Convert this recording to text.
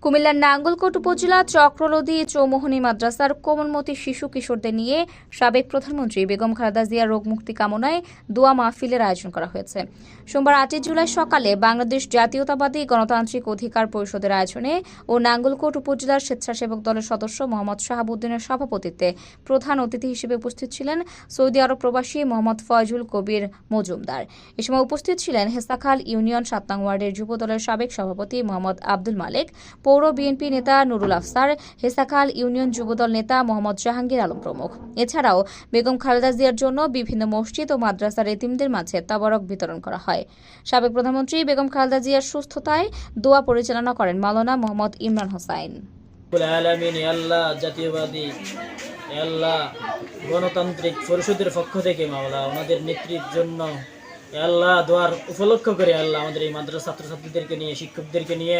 কুমিল্লার নাঙ্গলকোট উপজেলা চক্রলদী চৌমোহনী মাদ্রাসার কোমলমতি শিশু কিশোরদের নিয়ে সাবেক প্রধানমন্ত্রী বেগম খালেদা জিয়ার রোগমুক্তি কামনায় দোয়া মাহফিলের আয়োজন করা হয়েছে। সোমবার 8 জুলাই সকালে বাংলাদেশ জাতীয়তাবাদী গণতান্ত্রিক অধিকার পরিষদের আয়োজনে ও নাঙ্গলকোট উপজেলার স্বেচ্ছাসেবক দলের সদস্য মোহাম্মদ শাহাবুদ্দিনের সভাপতিত্বে প্রধান অতিথি হিসেবে উপস্থিত ছিলেন সৌদি আরব প্রবাসী মোহাম্মদ ফয়জুল কবির মজুমদার। এ সময় উপস্থিত ছিলেন হেসাখাল ইউনিয়ন 7 নং ওয়ার্ডের যুব দলের সাবেক সভাপতি মোহাম্মদ আব্দুল মালেক, পৌর বিএনপি নেতা নুরুল আফসার, হেসাখাল ইউনিয়ন যুবদল নেতা মোহাম্মদ জাহাঙ্গীর আলম প্রমুখ। এছাড়াও বেগম খালেদা জিয়ার জন্য বিভিন্ন মসজিদ ও মাদ্রাসার এতিমদের মাঝে তাবারক বিতরণ করা হয়। সাবেক প্রধানমন্ত্রী বেগম খালেদা জিয়ার সুস্থতায় দোয়া পরিচালনা করেন মাওলানা মোহাম্মদ ইমরান হোসাইন। জাতীয়বাদী গণতান্ত্রিক পরিষদের পক্ষ থেকে মাওলা ওনাদের নেতৃত্বের জন্য আল্লাহ দোয়ার উপলক্ষ করে আল্লাহ আমাদের এই মাদ্রাসা ছাত্রছাত্রীদেরকে নিয়ে শিক্ষকদেরকে নিয়ে